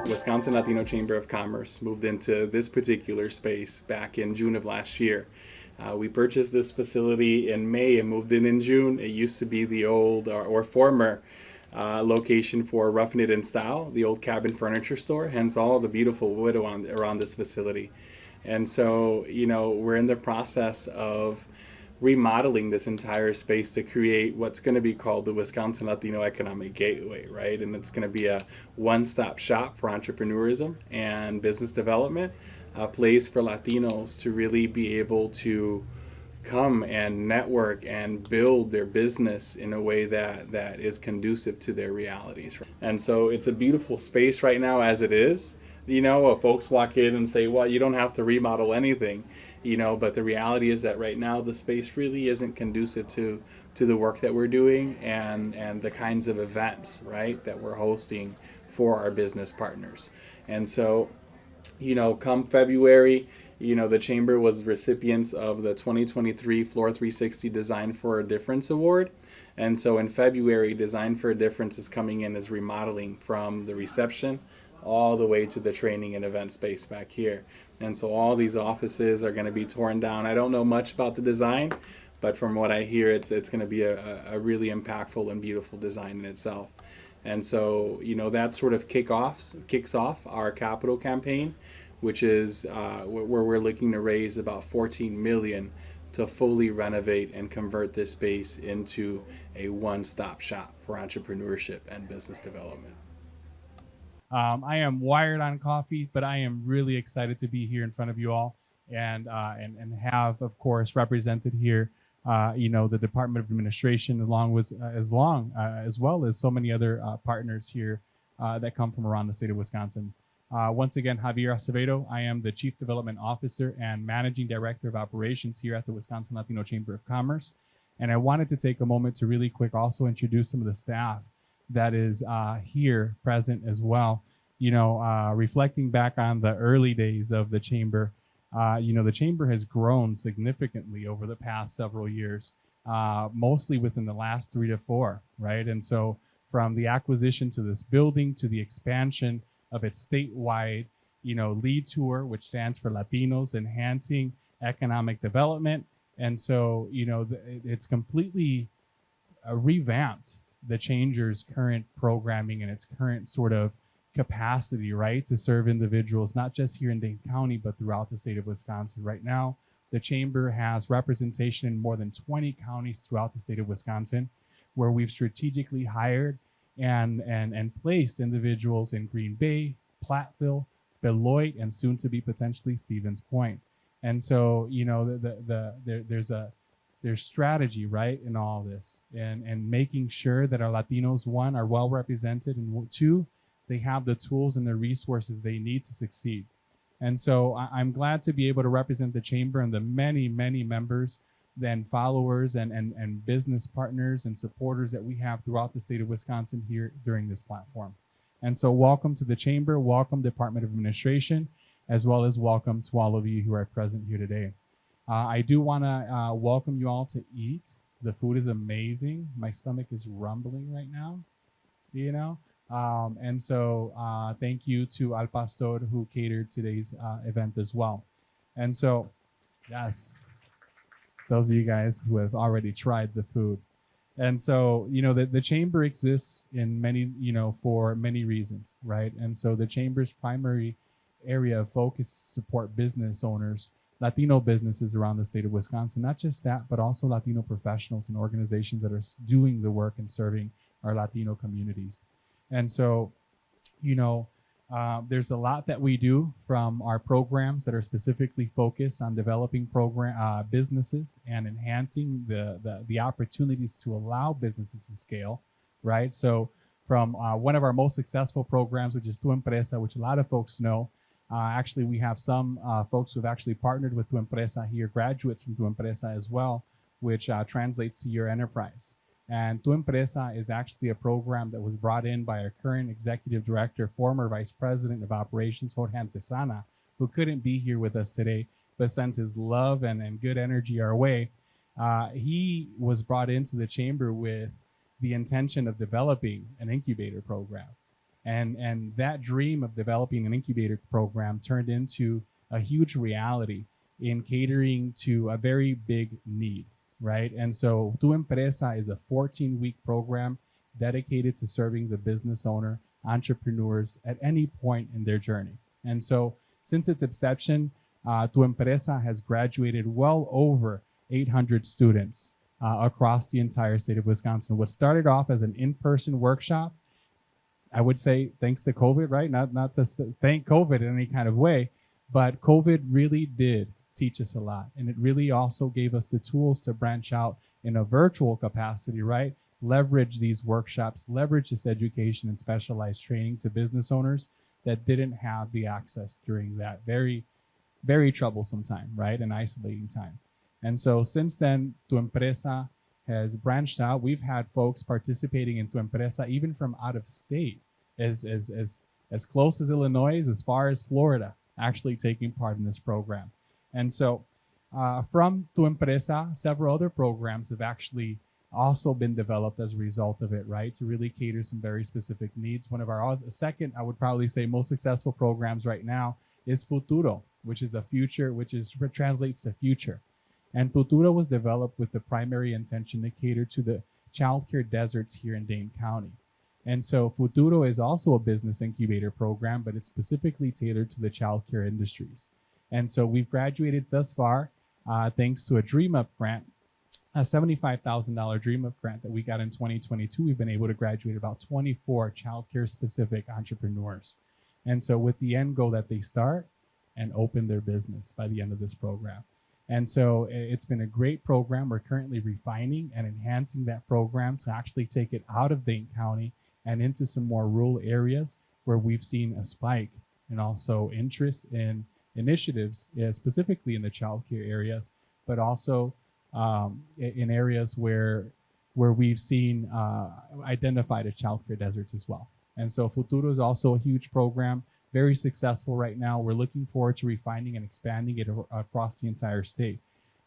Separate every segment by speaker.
Speaker 1: The Wisconsin Latino Chamber of Commerce moved into this particular space back in June of last year. We purchased this facility in May and moved in June. It used to be the old or former location for Rough Knit and Style, the old cabin furniture store, hence all the beautiful wood around this facility. And so, we're in the process of remodeling this entire space to create what's going to be called the Wisconsin Latino Economic Gateway, right? And it's going to be a one-stop shop for entrepreneurism and business development, a place for Latinos to really be able to come and network and build their business in a way that is conducive to their realities. And so it's a beautiful space right now as it is. Folks walk in and say, well, you don't have to remodel anything, but the reality is that right now the space really isn't conducive to the work that we're doing and the kinds of events, right, that we're hosting for our business partners. And so, come February, the Chamber was recipients of the 2023 Floor 360 Design for a Difference Award. And so in February, Design for a Difference is coming in as remodeling from the reception all the way to the training and event space back here. And so all these offices are going to be torn down. I don't know much about the design, but from what I hear, it's going to be a really impactful and beautiful design in itself. And so, that sort of kicks off our capital campaign, which is where we're looking to raise about $14 million to fully renovate and convert this space into a one-stop shop for entrepreneurship and business development.
Speaker 2: I am wired on coffee, but I am really excited to be here in front of you all and have, of course, represented here, the Department of Administration, as well as so many other partners here that come from around the state of Wisconsin. Once again, Javier Acevedo. I am the Chief Development Officer and Managing Director of Operations here at the Wisconsin Latino Chamber of Commerce. And I wanted to take a moment to really quick also introduce some of the staff that is here present as well. Reflecting back on the early days of the Chamber, the Chamber has grown significantly over the past several years, mostly within the last 3 to 4, right? And so from the acquisition to this building to the expansion of its statewide, lead tour, which stands for Latinos Enhancing Economic Development. And so, it's completely revamped the Chamber's current programming and its current sort of capacity, right, to serve individuals, not just here in Dane County, but throughout the state of Wisconsin. Right now, the Chamber has representation in more than 20 counties throughout the state of Wisconsin, where we've strategically hired and placed individuals in Green Bay, Platteville, Beloit, and soon to be potentially Stevens Point. And so, there's strategy, right, in all this, and making sure that our Latinos, one, are well represented, and two, they have the tools and the resources they need to succeed. And so I'm glad to be able to represent the Chamber and the many, many members and followers and business partners and supporters that we have throughout the state of Wisconsin here during this platform. And so welcome to the Chamber, welcome Department of Administration, as well as welcome to all of you who are present here today. I do want to welcome you all to eat. The food is amazing. My stomach is rumbling right now, and so thank you to Al Pastor who catered today's event as well. And so, yes, those of you guys who have already tried the food. And so, the Chamber exists in many, for many reasons, right? And so the Chamber's primary area of focus is support business owners, Latino businesses around the state of Wisconsin. Not just that, but also Latino professionals and organizations that are doing the work and serving our Latino communities. And so, there's a lot that we do from our programs that are specifically focused on developing businesses and enhancing the opportunities to allow businesses to scale, right? So from one of our most successful programs, which is Tu Empresa, which a lot of folks know. Actually, we have some folks who have actually partnered with Tu Empresa here, graduates from Tu Empresa as well, which translates to your enterprise. And Tu Empresa is actually a program that was brought in by our current executive director, former vice president of operations, Jorge Antesana, who couldn't be here with us today, but sends his love and good energy our way. He was brought into the Chamber with the intention of developing an incubator program. And that dream of developing an incubator program turned into a huge reality in catering to a very big need, right? And so Tu Empresa is a 14-week program dedicated to serving the business owner, entrepreneurs at any point in their journey. And so since its inception, Tu Empresa has graduated well over 800 students across the entire state of Wisconsin. What started off as an in-person workshop, I would say thanks to COVID, right? Not to thank COVID in any kind of way, but COVID really did teach us a lot. And it really also gave us the tools to branch out in a virtual capacity, right? Leverage these workshops, leverage this education and specialized training to business owners that didn't have the access during that very, very troublesome time, right? An isolating time. And so since then, Tu Empresa has branched out. We've had folks participating in Tu Empresa even from out of state, as close as Illinois, as far as Florida, actually taking part in this program. And so from Tu Empresa, several other programs have actually also been developed as a result of it, right? To really cater some very specific needs. One of our second, I would probably say, most successful programs right now is Futuro, which is a future, translates to future. And Futuro was developed with the primary intention to cater to the childcare deserts here in Dane County. And so Futuro is also a business incubator program, but it's specifically tailored to the childcare industries. And so we've graduated thus far thanks to a Dream Up grant, a $75,000 Dream Up grant that we got in 2022. We've been able to graduate about 24 childcare specific entrepreneurs. And so with the end goal that they start and open their business by the end of this program. And so it's been a great program. We're currently refining and enhancing that program to actually take it out of Dane County and into some more rural areas where we've seen a spike and also interest in initiatives, specifically in the childcare areas, but also in areas where we've seen identified as childcare deserts as well. And so Futuro is also a huge program, very successful right now. We're looking forward to refining and expanding it across the entire state.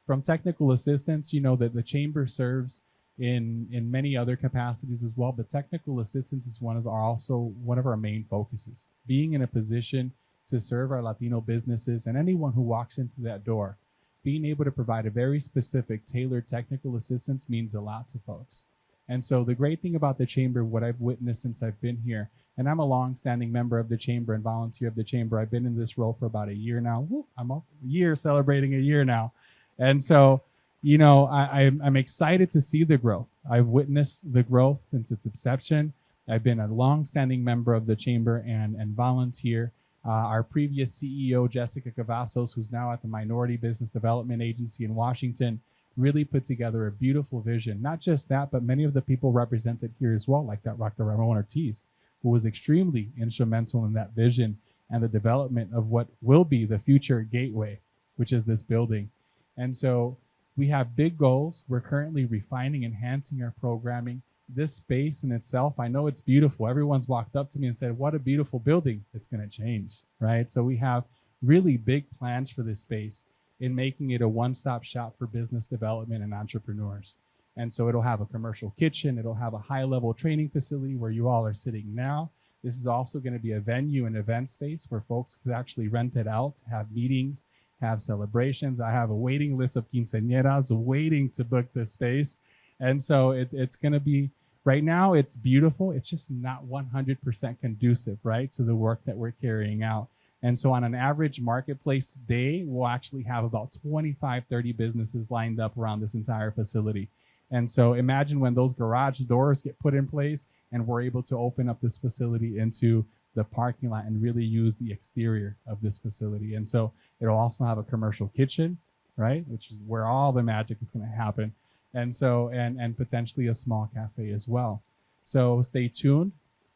Speaker 2: From technical assistance, you know that the chamber serves in many other capacities as well, but technical assistance is one of our main focuses. Being in a position to serve our Latino businesses and anyone who walks into that door, being able to provide a very specific, tailored technical assistance means a lot to folks. And so the great thing about the chamber, what I've witnessed since I've been here, and I'm a long-standing member of the chamber and volunteer of the chamber. I've been in this role for about a year now. I'm a year, celebrating a year now. And so, you know, I'm excited to see the growth. I've witnessed the growth since its inception. I've been a long-standing member of the chamber and volunteer. Our previous CEO, Jessica Cavazos, who's now at the Minority Business Development Agency in Washington, really put together a beautiful vision. Not just that, but many of the people represented here as well, like that Dr. Ramon Ortiz, who was extremely instrumental in that vision and the development of what will be the future gateway, which is this building. And so we have big goals. We're currently refining, enhancing our programming. This space in itself, I know it's beautiful. Everyone's walked up to me and said, what a beautiful building. It's going to change, right? So we have really big plans for this space in making it a one-stop shop for business development and entrepreneurs. And so it'll have a commercial kitchen. It'll have a high-level training facility where you all are sitting now. This is also going to be a venue and event space where folks could actually rent it out to have meetings, have celebrations. I have a waiting list of quinceañeras waiting to book this space. And so it's going to be, right now it's beautiful. It's just not 100% conducive, right, to the work that we're carrying out. And so on an average marketplace day, we'll actually have about 25, 30 businesses lined up around this entire facility. And so imagine when those garage doors get put in place and we're able to open up this facility into the parking lot and really use the exterior of this facility. And so it'll also have a commercial kitchen, right, which is where all the magic is going to happen. And so, and potentially a small cafe as well. So stay tuned.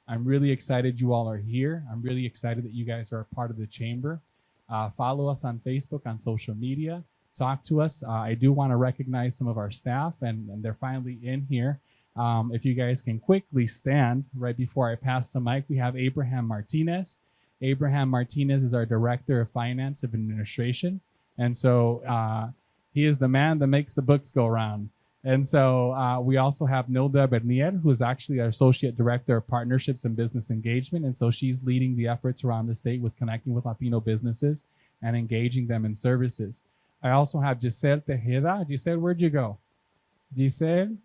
Speaker 2: I'm really excited you all are here. I'm really excited that you guys are a part of the chamber. Follow us on Facebook, on social media. Talk to us. I do want to recognize some of our staff, and they're finally in here. If you guys can quickly stand right before I pass the mic, we have Abraham Martinez. Abraham Martinez is our Director of Finance and Administration. And so he is the man that makes the books go round. And so we also have Nilda Bernier, who is actually our Associate Director of Partnerships and Business Engagement. And so she's leading the efforts around the state with connecting with Latino businesses and engaging them in services. I also have Giselle Tejeda. Giselle, where'd you go? Giselle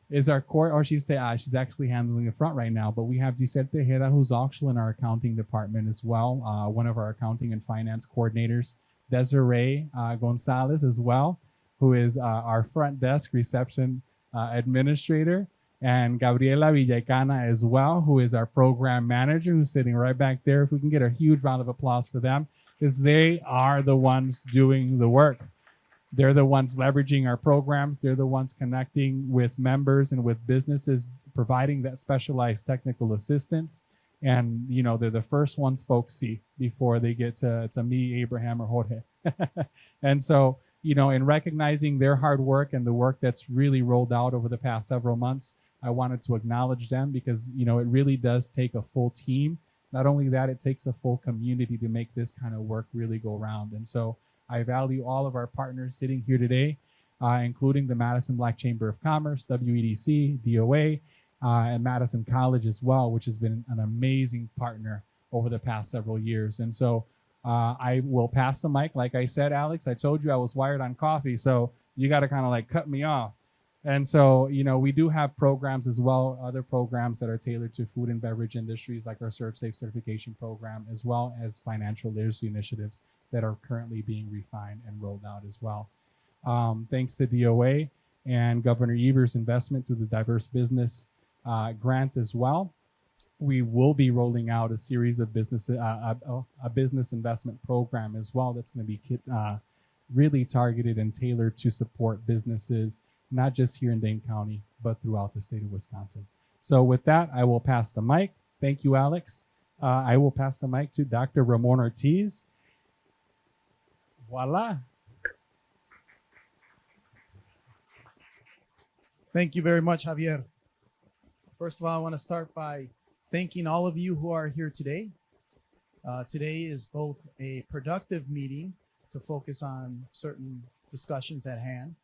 Speaker 2: is our core, or she's actually handling the front right now, but we have Giselle Tejeda, who's also in our accounting department as well, one of our accounting and finance coordinators. Desiree Gonzalez as well, who is our front desk reception administrator, and Gabriela Villacana as well, who is our program manager, who's sitting right back there. If we can get a huge round of applause for them, because they are the ones doing the work. They're the ones leveraging our programs. They're the ones connecting with members and with businesses, providing that specialized technical assistance. And, you know, they're the first ones folks see before they get to me, Abraham, or Jorge. And so, you know, in recognizing their hard work and the work that's really rolled out over the past several months, I wanted to acknowledge them because, you know, it really does take a full team. Not only that, it takes a full community to make this kind of work really go round. And so I value all of our partners sitting here today, including the Madison Black Chamber of Commerce, WEDC, DOA, and Madison College as well, which has been an amazing partner over the past several years. And so I will pass the mic. Like I said, Alex, I told you I was wired on coffee, so you got to kind of like cut me off. And so, you know, we do have programs as well, other programs that are tailored to food and beverage industries, like our Serve Safe certification program, as well as financial literacy initiatives that are currently being refined and rolled out as well. Thanks to DOA and Governor Evers' investment through the Diverse Business grant as well, we will be rolling out a series of business, a business investment program as well that's going to be really targeted and tailored to support businesses, not just here in Dane County, but throughout the state of Wisconsin. So with that, I will pass the mic. Thank you, Alex. I will pass the mic to Dr. Ramon Ortiz. Voila.
Speaker 3: Thank you very much, Javier. First of all, I want to start by thanking all of you who are here today. Today is both a productive meeting to focus on certain discussions at hand,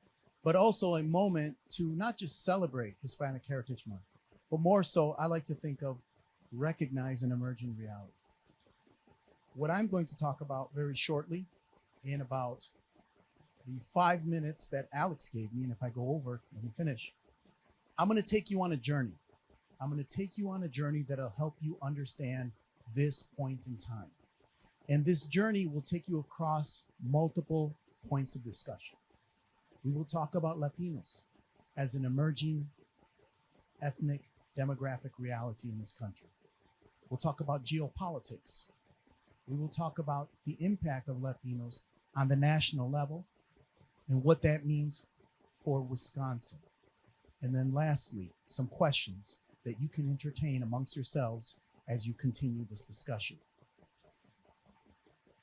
Speaker 3: but also a moment to not just celebrate Hispanic Heritage Month, but more so, I like to think of recognize an emerging reality. What I'm going to talk about very shortly in about the 5 minutes that Alex gave me, and if I go over, let me finish. I'm going to take you on a journey. I'm going to take you on a journey that'll help you understand this point in time. And this journey will take you across multiple points of discussion. We will talk about Latinos as an emerging ethnic demographic reality in this country. We'll talk about geopolitics. We will talk about the impact of Latinos on the national level and what that means for Wisconsin. And then lastly, some questions that you can entertain amongst yourselves as you continue this discussion.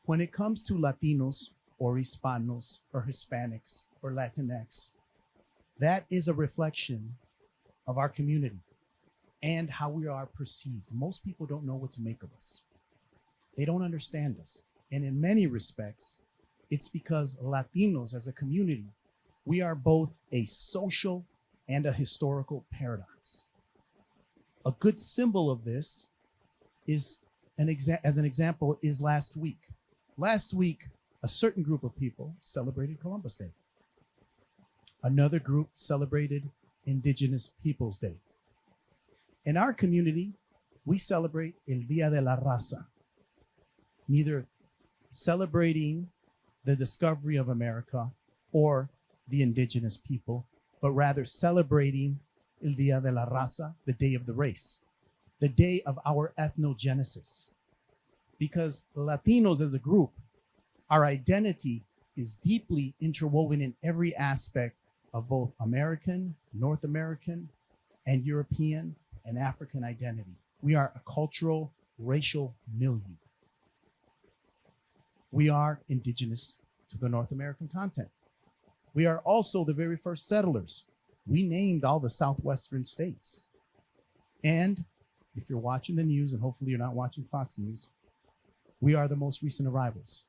Speaker 3: When it comes to Latinos or Hispanos or Hispanics or Latinx, that is a reflection of our community and how we are perceived. Most people don't know what to make of us. They don't understand us. And in many respects, it's because Latinos as a community, we are both a social and a historical paradox. A good symbol of this is, as an example, is last week. Last week, a certain group of people celebrated Columbus Day. Another group celebrated Indigenous Peoples Day. In our community, we celebrate El Día de la Raza, neither celebrating the discovery of America or the indigenous people, but rather celebrating El Día de la Raza, the day of the race, the day of our ethnogenesis. Because Latinos as a group, our identity is deeply interwoven in every aspect of both American, North American, and European and African identity. We are a cultural, racial milieu. We are indigenous to the North American continent. We are also the very first settlers. We named all the southwestern states. And if you're watching the news, and hopefully you're not watching Fox News, we are the most recent arrivals.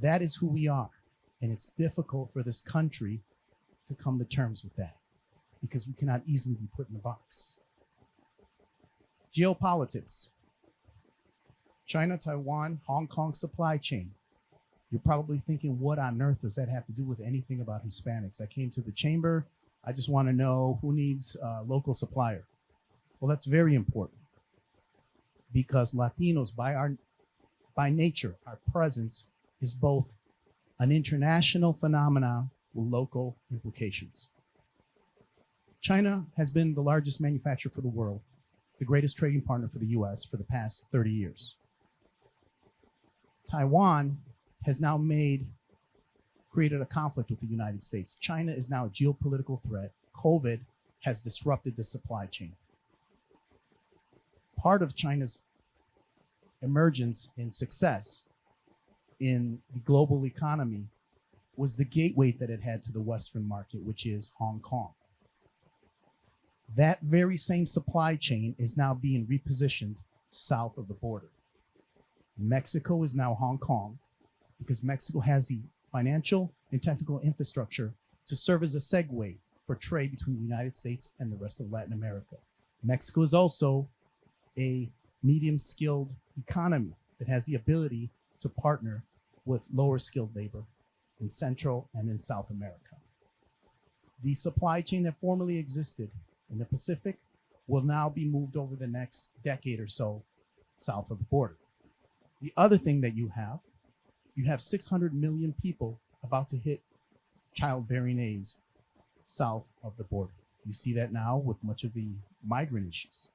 Speaker 3: That is who we are. And it's difficult for this country to come to terms with that because we cannot easily be put in a box. Geopolitics. China, Taiwan, Hong Kong supply chain. You're probably thinking, what on earth does that have to do with anything about Hispanics? I came to the chamber. I just want to know who needs a local supplier. Well, that's very important because Latinos, by nature, our presence is both an international phenomenon with local implications. China has been the largest manufacturer for the world, the greatest trading partner for the US for the past 30 years. Taiwan has now created a conflict with the United States. China is now a geopolitical threat. COVID has disrupted the supply chain. Part of China's emergence and success in the global economy was the gateway that it had to the Western market, which is Hong Kong. That very same supply chain is now being repositioned south of the border. Mexico is now Hong Kong because Mexico has the financial and technical infrastructure to serve as a segue for trade between the United States and the rest of Latin America. Mexico is also a medium-skilled economy that has the ability to partner with lower-skilled labor in Central and in South America. The supply chain that formerly existed in the Pacific will now be moved over the next decade or so south of the border. The other thing that you have 600 million people about to hit childbearing age south of the border. You see that now with much of the migrant issues.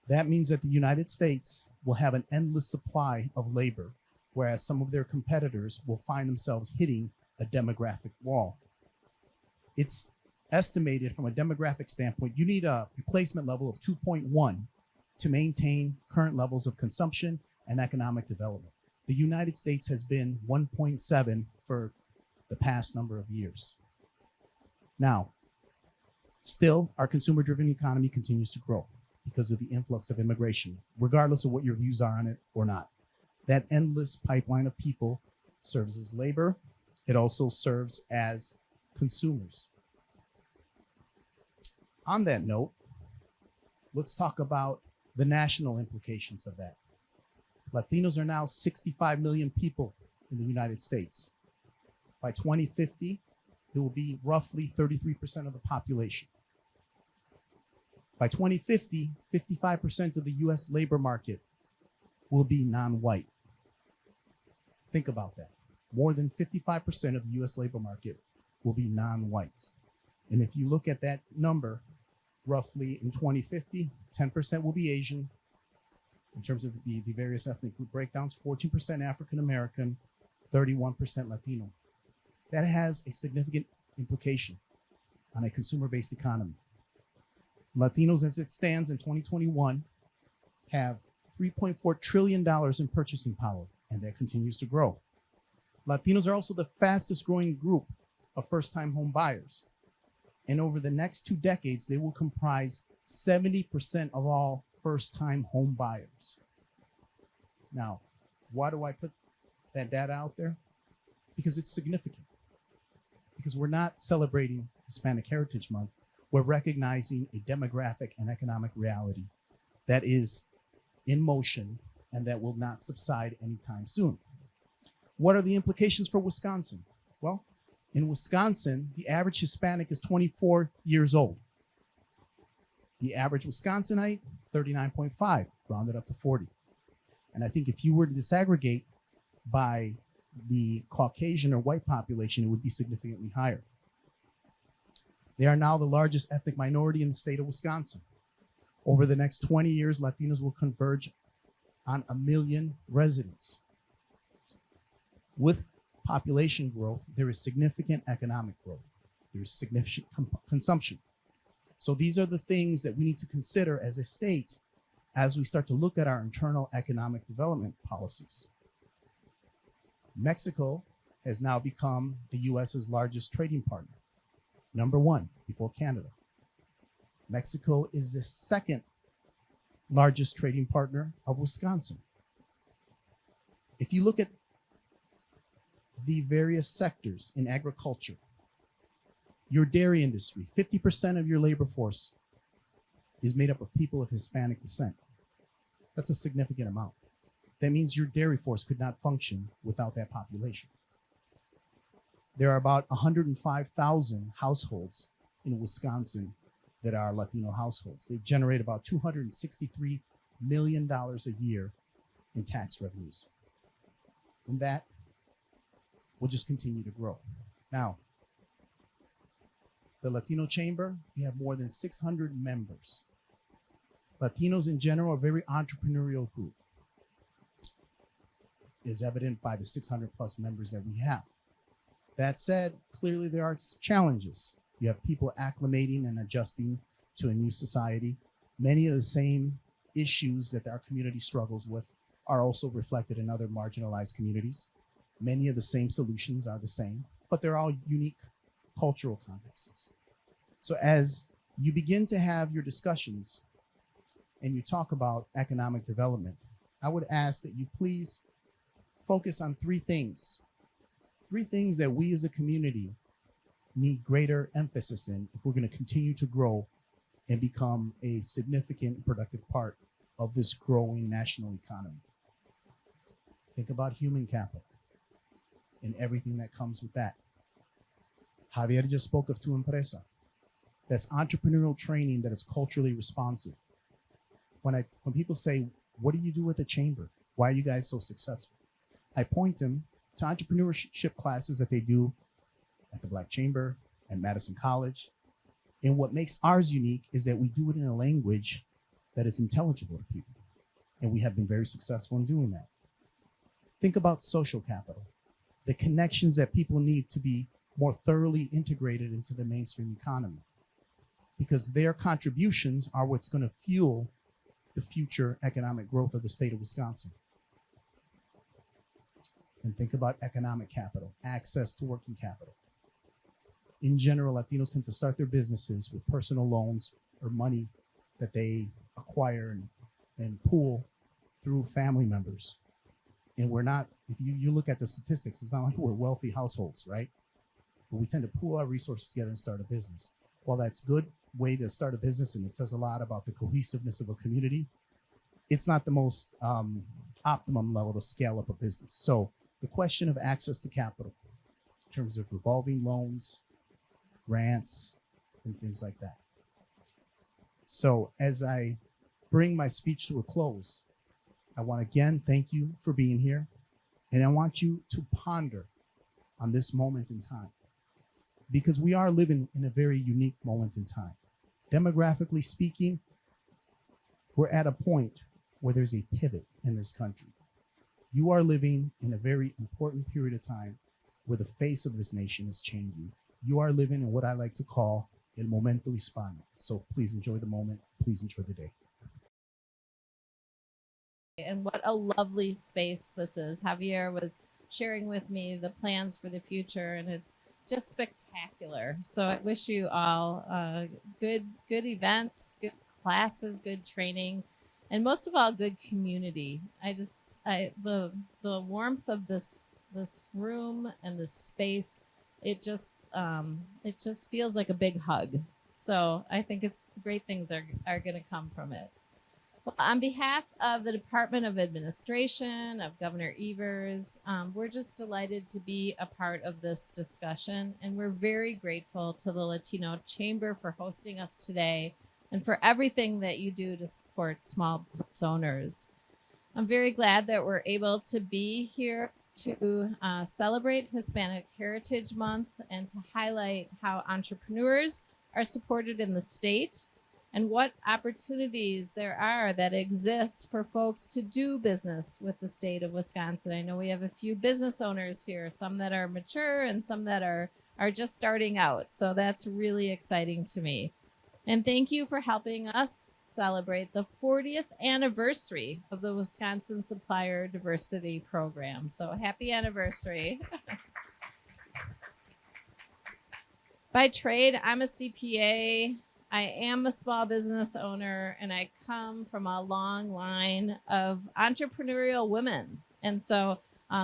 Speaker 3: That means that the United States will have an endless supply of labor, whereas some of their competitors will find themselves hitting a demographic wall. It's estimated from a demographic standpoint, you need a replacement level of 2.1 to maintain current levels of consumption and economic development. The United States has been 1.7 for the past number of years. Now, still, our consumer-driven economy continues to grow because of the influx of immigration, regardless of what your views are on it or not. That endless pipeline of people serves as labor. It also serves as consumers. On that note, let's talk about the national implications of that. Latinos are now 65 million people in the United States. By 2050, it will be roughly 33% of the population. By 2050, 55% of the US labor market will be non-white. Think about that. More than 55% of the US labor market will be non-white. And if you look at that number, roughly in 2050, 10% will be Asian. In terms of the various ethnic group breakdowns, 14% African American, 31% Latino. That has a significant implication on a consumer-based economy. Latinos, as it stands in 2021, have $3.4 trillion in purchasing power, and that continues to grow. Latinos are also the fastest growing group of first-time home buyers. And over the next 2 decades, they will comprise 70% of all first-time home buyers. Now, why do I put that data out there? Because it's significant. Because we're not celebrating Hispanic Heritage Month. We're recognizing a demographic and economic reality that is in motion and that will not subside anytime soon. What are the implications for Wisconsin? Well, in Wisconsin, the average Hispanic is 24 years old. The average Wisconsinite, 39.5, rounded up to 40. And I think if you were to disaggregate by the Caucasian or white population, it would be significantly higher. They are now the largest ethnic minority in the state of Wisconsin. Over the next 20 years, Latinos will converge on 1 million residents. With population growth, there is significant economic growth. There is significant consumption. So these are the things that we need to consider as a state as we start to look at our internal economic development policies. Mexico has now become the US's largest trading partner, number 1 before Canada. Mexico is the second largest trading partner of Wisconsin. If you look at the various sectors in agriculture, Your dairy industry, 50% of your labor force is made up of people of Hispanic descent. That's a significant amount. That means your dairy force could not function without that population. There are about 105,000 households in Wisconsin that are Latino households. They generate about $263 million a year in tax revenues. And that will just continue to grow. Now, the Latino Chamber, we have more than 600 members. Latinos in general are a very entrepreneurial group, is evident by the 600 plus members that we have. That said, clearly there are challenges. You have people acclimating and adjusting to a new society. Many of the same issues that our community struggles with are also reflected in other marginalized communities. Many of the same solutions are the same, but they're all unique cultural contexts. So as you begin to have your discussions and you talk about economic development, I would ask that you please focus on three things that we as a community need greater emphasis in if we're going to continue to grow and become a significant productive part of this growing national economy. Think about human capital and everything that comes with that. Javier just spoke of Tu Empresa. That's entrepreneurial training that is culturally responsive. When people say, what do you do with the chamber? Why are you guys so successful? I point them to entrepreneurship classes that they do at the Black Chamber and Madison College. And what makes ours unique is that we do it in a language that is intelligible to people. And we have been very successful in doing that. Think about social capital, the connections that people need to be more thoroughly integrated into the mainstream economy, because their contributions are what's going to fuel the future economic growth of the state of Wisconsin. And think about economic capital, access to working capital. In general, Latinos tend to start their businesses with personal loans or money that they acquire and pool through family members. And we're not, if you look at the statistics, it's not like we're wealthy households, right? But we tend to pool our resources together and start a business. While that's a good way to start a business and it says a lot about the cohesiveness of a community, it's not the most optimum level to scale up a business. So the question of access to capital in terms of revolving loans, grants, and things like that. So as I bring my speech to a close, I want to again thank you for being here. And I want you to ponder on this moment in time, because we are living in a very unique moment in time. Demographically speaking, we're at a point where there's a pivot in this country. You are living in a very important period of time where the face of this nation is changing. You are living in what I like to call el momento hispano. So please enjoy the moment. Please enjoy the day.
Speaker 4: And what a lovely space this is. Javier was sharing with me the plans for the future, and it's just spectacular. So I wish you all good events, good classes, good training, and most of all, good community. The warmth of this room and this space, it just feels like a big hug. So I think it's great things are going to come from it. Well, on behalf of the Department of Administration, of Governor Evers, we're just delighted to be a part of this discussion, and we're very grateful to the Latino Chamber for hosting us today and for everything that you do to support small business owners. I'm very glad that we're able to be here to celebrate Hispanic Heritage Month and to highlight how entrepreneurs are supported in the state and what opportunities there are that exist for folks to do business with the state of Wisconsin. I know we have a few business owners here, some that are mature and some that are just starting out. So that's really exciting to me. And thank you for helping us celebrate the 40th anniversary of the Wisconsin Supplier Diversity Program. So happy anniversary. By trade, I'm a CPA. I am a small business owner, and I come from a long line of entrepreneurial women. And so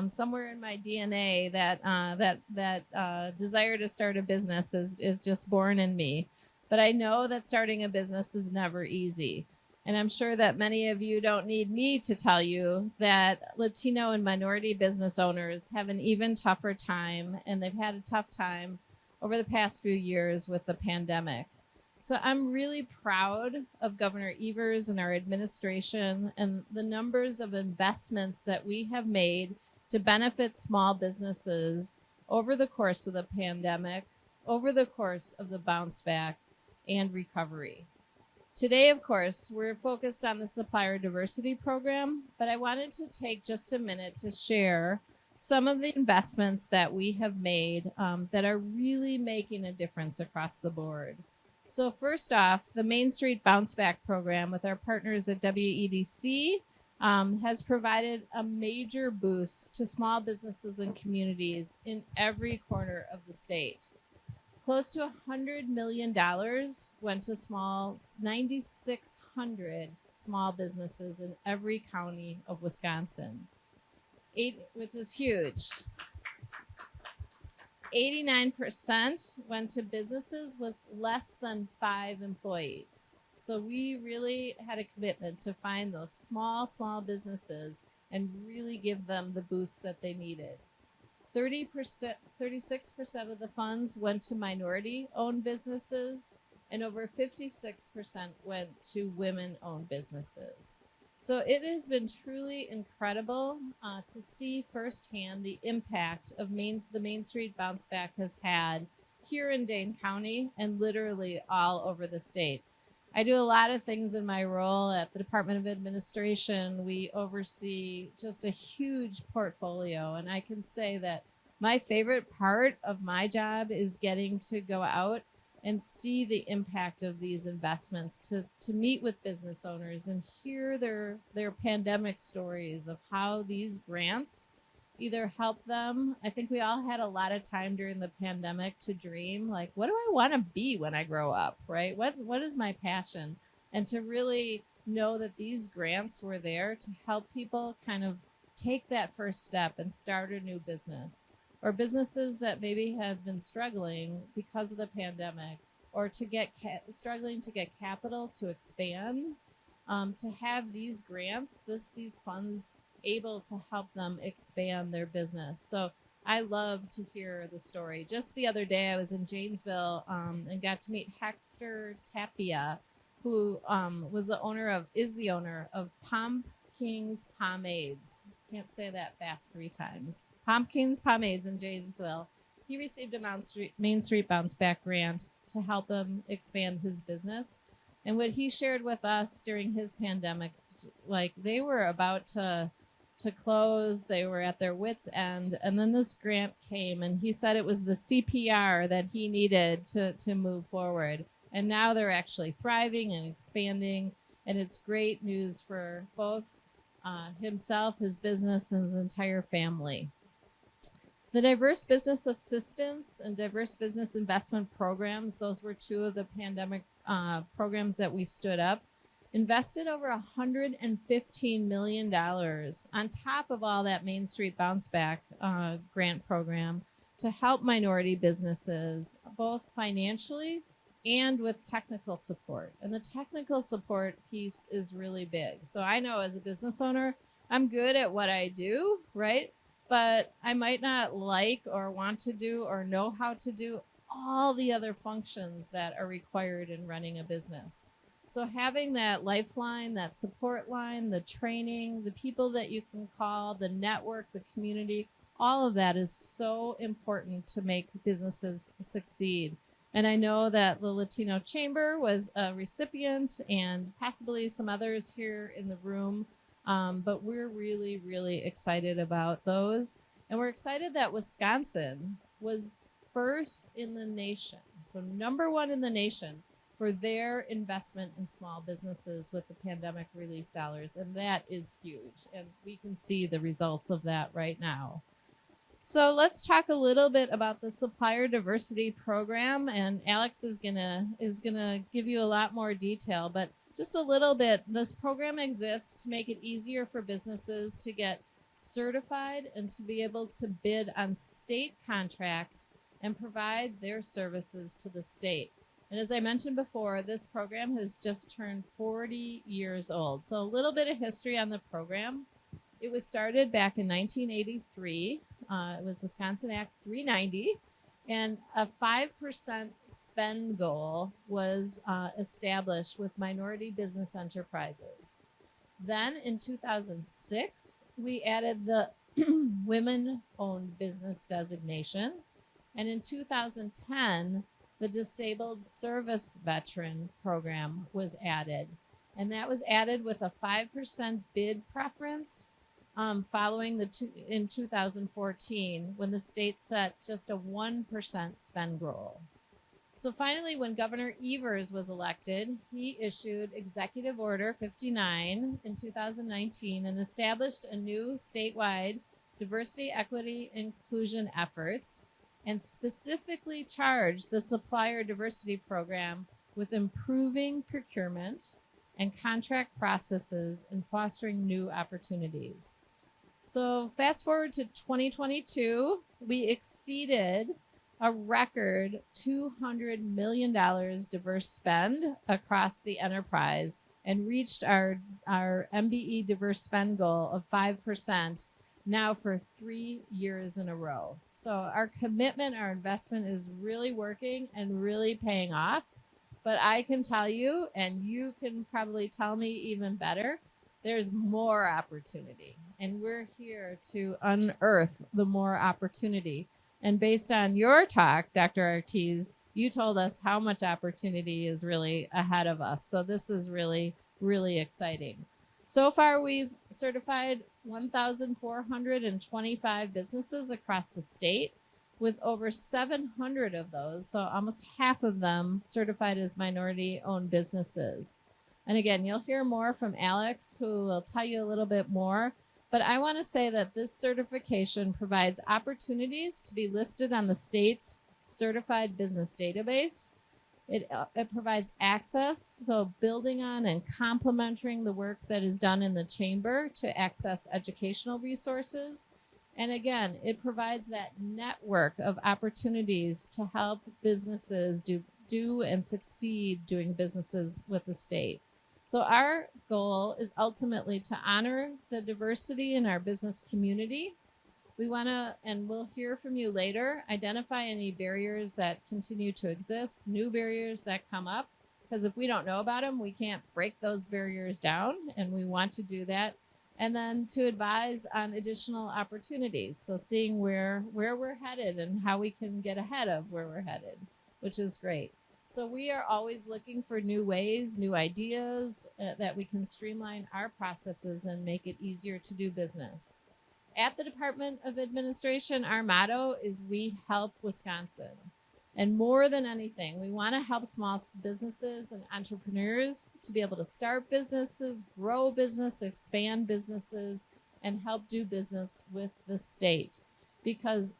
Speaker 4: somewhere in my DNA that desire to start a business is just born in me. But I know that starting a business is never easy. And I'm sure that many of you don't need me to tell you that Latino and minority business owners have an even tougher time, and they've had a tough time over the past few years with the pandemic. So I'm really proud of Governor Evers and our administration and the numbers of investments that we have made to benefit small businesses over the course of the pandemic, over the course of the bounce back and recovery. Today, of course, we're focused on the Supplier Diversity Program, but I wanted to take just a minute to share some of the investments that we have made that are really making a difference across the board. So first off, the Main Street Bounce Back Program with our partners at WEDC has provided a major boost to small businesses and communities in every corner of the state. Close to $100 million went to 9,600 small businesses in every county of Wisconsin, which is huge. 89% went to businesses with less than 5 employees. So we really had a commitment to find those small businesses and really give them the boost that they needed. 36% of the funds went to minority-owned businesses, and over 56% went to women-owned businesses. So it has been truly incredible to see firsthand the impact of the Main Street Bounce Back has had here in Dane County and literally all over the state. I do a lot of things in my role at the Department of Administration. We oversee just a huge portfolio, and I can say that my favorite part of my job is getting to go out and see the impact of these investments, to meet with business owners and hear their pandemic stories of how these grants either help them. I think we all had a lot of time during the pandemic to dream, like, what do I want to be when I grow up, right? What is my passion? And to really know that these grants were there to help people kind of take that first step and start a new business, or businesses that maybe have been struggling because of the pandemic, or to get struggling to get capital to expand, to have these grants, these funds able to help them expand their business. So I love to hear the story. Just the other day, I was in Janesville and got to meet Hector Tapia, who is the owner of Palm Kings Pomades. Can't say that fast 3 times. Palm Kings Pomades in Janesville. He received a Main Street Bounce Back grant to help him expand his business. And what he shared with us during his pandemics, like, they were about to close, they were at their wits' end, and then this grant came, and he said it was the CPR that he needed to move forward. And now they're actually thriving and expanding, and it's great news for both himself, his business, and his entire family. The diverse business assistance and diverse business investment programs, those were 2 of the pandemic programs that we stood up, invested over $115 million on top of all that Main Street Bounce Back grant program to help minority businesses, both financially and with technical support. And the technical support piece is really big. So I know as a business owner, I'm good at what I do, right? But I might not like or want to do or know how to do all the other functions that are required in running a business. So having that lifeline, that support line, the training, the people that you can call, the network, the community, all of that is so important to make businesses succeed. And I know that the Latino Chamber was a recipient, and possibly some others here in the room. But we're really, really excited about those. And we're excited that Wisconsin was first in the nation, so #1 in the nation, for their investment in small businesses with the pandemic relief dollars. And that is huge. And we can see the results of that right now. So let's talk a little bit about the Supplier Diversity Program. And Alex is gonna give you a lot more detail, but just a little bit. This program exists to make it easier for businesses to get certified and to be able to bid on state contracts and provide their services to the state. And as I mentioned before, this program has just turned 40 years old. So a little bit of history on the program. It was started back in 1983. It was Wisconsin Act 390. And a 5% spend goal was established with minority business enterprises. Then in 2006, we added the women-owned business designation. And in 2010, the Disabled Service Veteran Program was added. And that was added with a 5% bid preference following in 2014 when the state set just a 1% spend goal. So finally, when Governor Evers was elected, he issued Executive Order 59 in 2019 and established a new statewide diversity, equity, inclusion efforts and specifically charged the Supplier Diversity Program with improving procurement and contract processes and fostering new opportunities. So fast forward to 2022, we exceeded a record $200 million diverse spend across the enterprise and reached our MBE diverse spend goal of 5% now for 3 years in a row. So our commitment, our investment is really working and really paying off. But I can tell you, and you can probably tell me even better, there's more opportunity. And we're here to unearth the more opportunity. And based on your talk, Dr. Ortiz, you told us how much opportunity is really ahead of us. So this is really, really exciting. So far, we've certified 1,425 businesses across the state, with over 700 of those, so almost half of them certified as minority-owned businesses. And again, you'll hear more from Alex, who will tell you a little bit more. But I want to say that this certification provides opportunities to be listed on the state's certified business database. It provides access, so building on and complementing the work that is done in the chamber to access educational resources. And again, it provides that network of opportunities to help businesses do and succeed doing businesses with the state. So our goal is ultimately to honor the diversity in our business community. We want to, and we'll hear from you later, identify any barriers that continue to exist, new barriers that come up, because if we don't know about them, we can't break those barriers down, and we want to do that. And then to advise on additional opportunities. So seeing where we're headed and how we can get ahead of where we're headed, which is great. So we are always looking for new ways, new ideas that we can streamline our processes and make it easier to do business. At the Department of Administration, our motto is "We help Wisconsin." And more than anything, we want to help small businesses and entrepreneurs to be able to start businesses, grow business, expand businesses, and help do business with the state. Because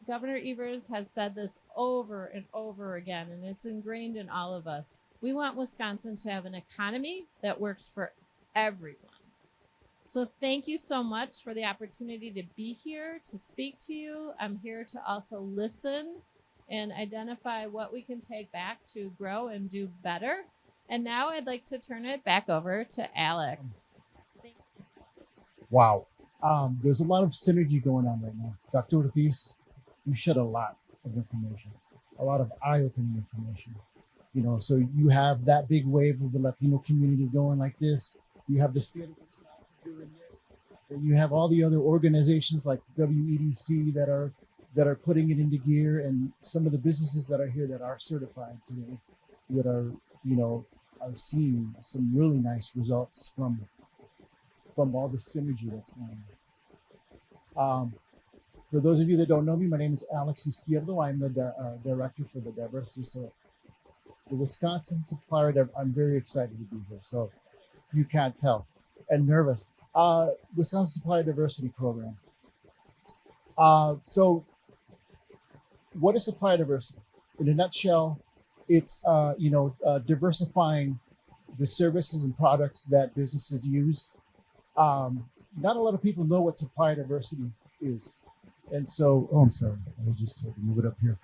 Speaker 4: Governor Evers has said this over and over again, and it's ingrained in all of us. We want Wisconsin to have an economy that works for everyone. So thank you so much for the opportunity to be here, to speak to you. I'm here to also listen and identify what we can take back to grow and do better. And now I'd like to turn it back over to Alex.
Speaker 3: Wow. There's a lot of synergy going on right now. Dr. Ortiz, you shed a lot of information, a lot of eye-opening information. You know, so you have that big wave of the Latino community going like this. You have the state of Wisconsin doing this. And you have all the other organizations like WEDC that are putting it into gear, and some of the businesses that are here that are certified today that are, you know, are seeing some really nice results from all the synergy that's going on. For those of you that don't know me, my name is Alex Ysquierdo. I'm the director for the diversity. So the Wisconsin Supplier, I'm very excited to be here. So you can't tell, and nervous. Wisconsin Supplier Diversity Program. So what is supplier diversity? In a nutshell, it's diversifying the services and products that businesses use not a lot of people know what supply diversity is. And so, oh, I'm sorry, I just had to move it up here.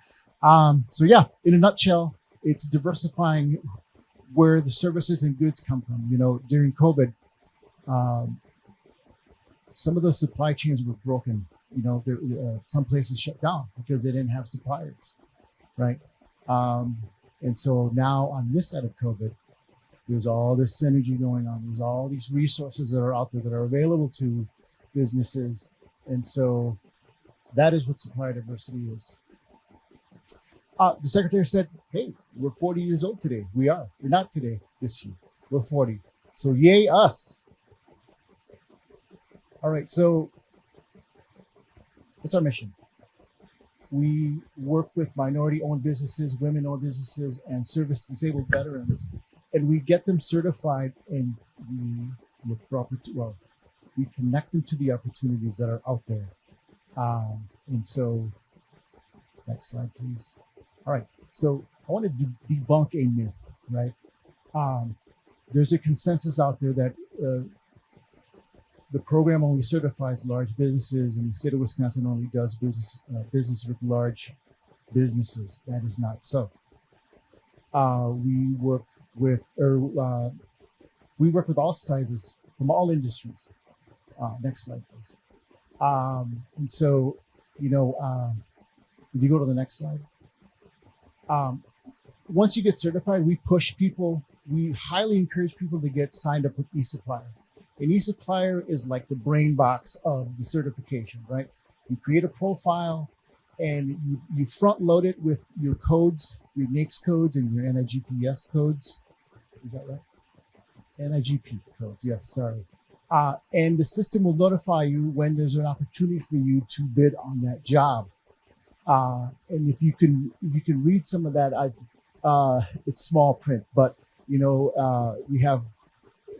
Speaker 3: So yeah, in a nutshell, it's diversifying where the services and goods come from. You know, during COVID, some of those supply chains were broken. You know, some places shut down because they didn't have suppliers, right? And so now on this side of COVID, there's all this synergy going on. There's all these resources that are out there that are available to businesses. And so that is what supply diversity is. The secretary said, hey, we're 40 years old today. We are. We're not today, this year. We're 40. So yay us. All right, so what's our mission? We work with minority-owned businesses, women-owned businesses, and service-disabled veterans, and we get them certified, and we look for we connect them to the opportunities that are out there. And so, next slide, please. All right, so I want to debunk a myth, right? There's a consensus out there that the program only certifies large businesses, and the state of Wisconsin only does business with large businesses. That is not so. We work with all sizes from all industries. Next slide, please. And so, you know, if you go to the next slide. Once you get certified, we push people. We highly encourage people to get signed up with eSupplier. And eSupplier is like the brain box of the certification, right? You create a profile and you front load it with your codes, your NAICS codes and your NIGPS codes. Is that right? NIGP codes, yes, sorry. And the system will notify you when there's an opportunity for you to bid on that job. And if you can read some of that, it's small print, but you know, we have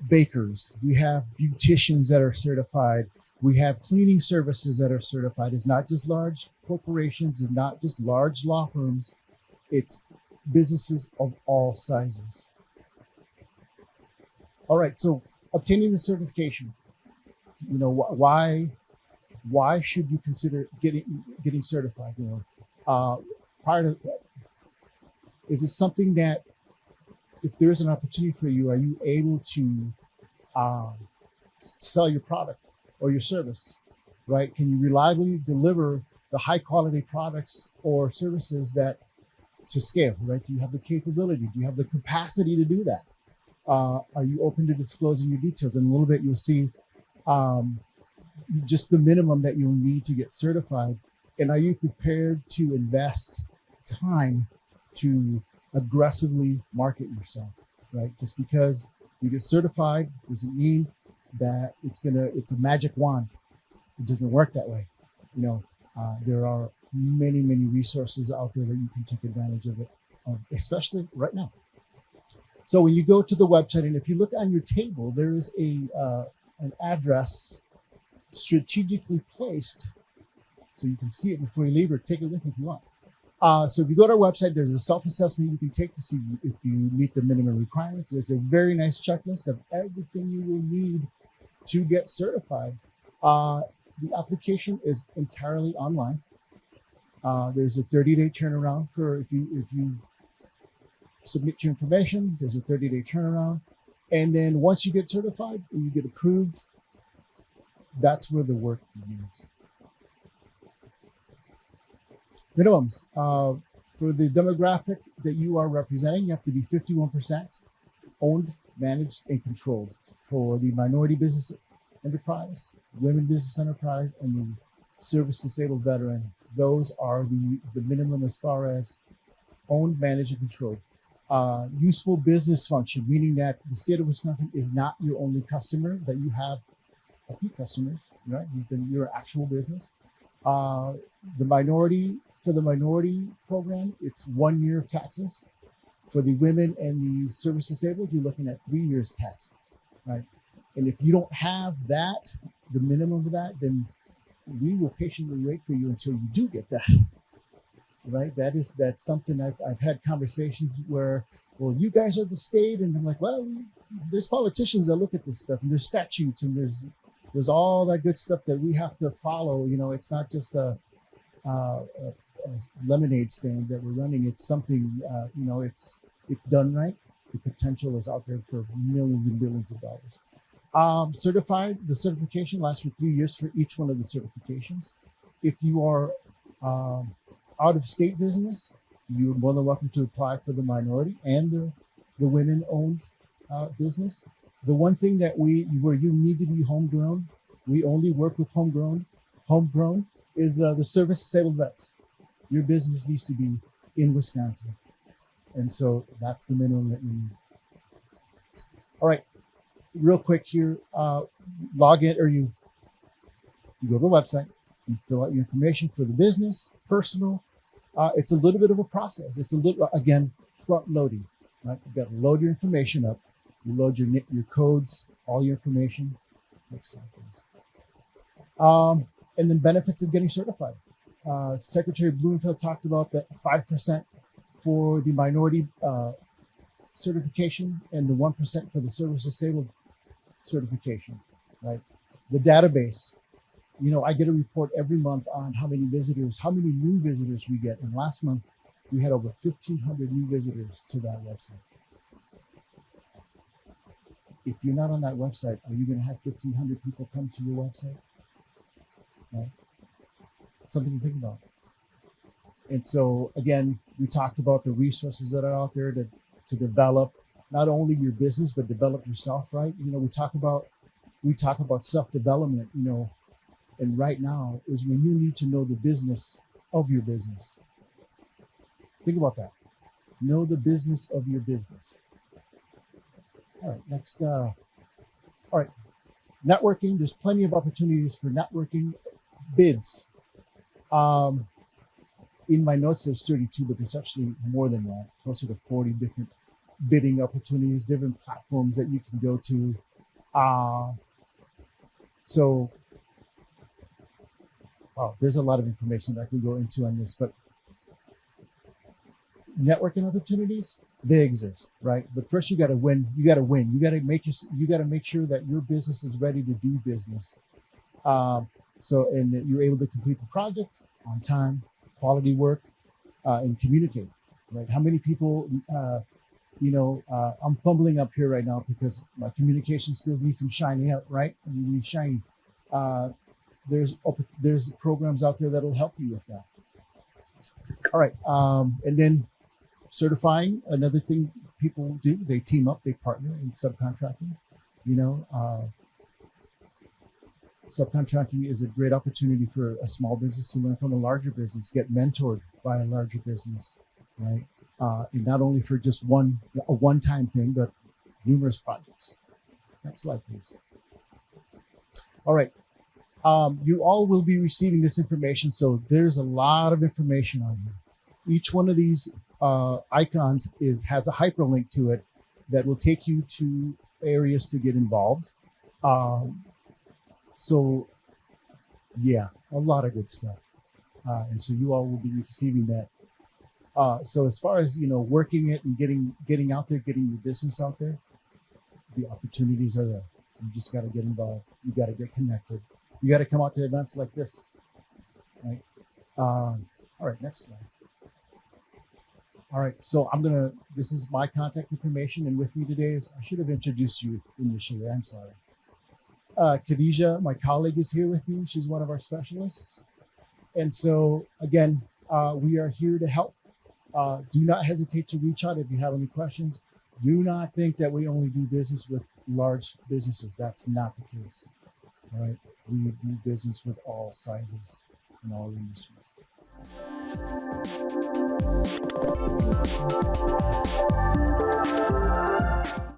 Speaker 3: bakers, we have beauticians that are certified, we have cleaning services that are certified. It's not just large corporations, it's not just large law firms, it's businesses of all sizes. All right, so obtaining the certification, you know, why should you consider getting certified? You know, prior to that, is it something that if there is an opportunity for you, are you able to sell your product or your service, right? Can you reliably deliver the high quality products or services that to scale, right? Do you have the capability? Do you have the capacity to do that? Are you open to disclosing your details? In a little bit, you'll see just the minimum that you'll need to get certified. And are you prepared to invest time to aggressively market yourself, right? Just because you get certified doesn't mean that it's a magic wand. It doesn't work that way. You know, there are many resources out there that you can take advantage of it, especially right now. So when you go to the website, and if you look on your table, there is an address strategically placed, so you can see it before you leave, or take it with you if you want. So if you go to our website, there's a self-assessment you can take to see if you meet the minimum requirements. There's a very nice checklist of everything you will need to get certified. The application is entirely online. There's a 30-day turnaround for if you submit your information. There's a 30-day turnaround, and then once you get certified and you get approved, that's where the work begins. Minimums. For the demographic that you are representing, you have to be 51% owned, managed, and controlled. For the minority business enterprise, women business enterprise, and the service disabled veteran, those are the minimum as far as owned, managed, and controlled. Useful business function, meaning that the state of Wisconsin is not your only customer, that you have a few customers, right? You're an actual business. For the minority program, it's 1 year of taxes. For the women and the service disabled, you're looking at 3 years taxes, right? And if you don't have that, the minimum of that, then we will patiently wait for you until you do get that, right? That's something I've had conversations where, well, you guys are the state, and I'm like, well, there's politicians that look at this stuff, and there's statutes, and there's There's all that good stuff that we have to follow. You know, it's not just a lemonade stand that we're running. It's something, you know, it's done right. The potential is out there for millions and billions of dollars. Certified, the certification lasts for 3 years for each one of the certifications. If you are out of state business, you're more than welcome to apply for the minority and the women-owned business. The one thing that where you need to be homegrown, we only work with homegrown is the service disabled vets. Your business needs to be in Wisconsin. And so that's the minimum that you need. All right, real quick here, log in, or you go to the website, you fill out your information for the business, personal. It's a little bit of a process. It's a little, again, front loading, right? You've got to load your information up. You load your codes, all your information. Next slide, please. And then benefits of getting certified. Secretary Blumenfeld talked about that 5% for the minority certification and the 1% for the service disabled certification, right? The database, you know, I get a report every month on how many new visitors we get. And last month we had over 1,500 new visitors to that website. If you're not on that website, are you going to have 1,500 people come to your website? Right? Something to think about. And so, again, we talked about the resources that are out there to develop not only your business, but develop yourself, right? You know, we talk about self-development, you know, and right now is when you need to know the business of your business. Think about that. Know the business of your business. All right, next. All right, networking. There's plenty of opportunities for networking. Bids. In my notes, there's 32, but there's actually more than that, closer to 40 different bidding opportunities, different platforms that you can go to. So, there's a lot of information that I can go into on this, but networking opportunities, they exist, right? But first you got to win. You got to win. You got to make sure that your business is ready to do business. And that you're able to complete the project on time, quality work, and communicate, right? How many people, I'm fumbling up here right now because my communication skills need some shining up, right? You need shiny. There's programs out there that'll help you with that. All right, and then certifying, another thing people do, they team up, they partner in subcontracting. You know, subcontracting is a great opportunity for a small business to learn from a larger business, get mentored by a larger business, right? And not only for just a one-time thing, but numerous projects. Next slide, please. All right. You all will be receiving this information, so there's a lot of information on here. Each one of these icons has a hyperlink to it that will take you to areas to get involved. So, yeah, a lot of good stuff. And so you all will be receiving that. So as far as, you know, working it and getting out there, getting your business out there, the opportunities are there. You just got to get involved. You got to get connected. You got to come out to events like this, right? All right, next slide. All right, so this is my contact information, and with me today I should have introduced you initially, I'm sorry. Khadija, my colleague, is here with me. She's one of our specialists. And so, again, we are here to help. Do not hesitate to reach out if you have any questions. Do not think that we only do business with large businesses. That's not the case. All right, we do business with all sizes and all industries.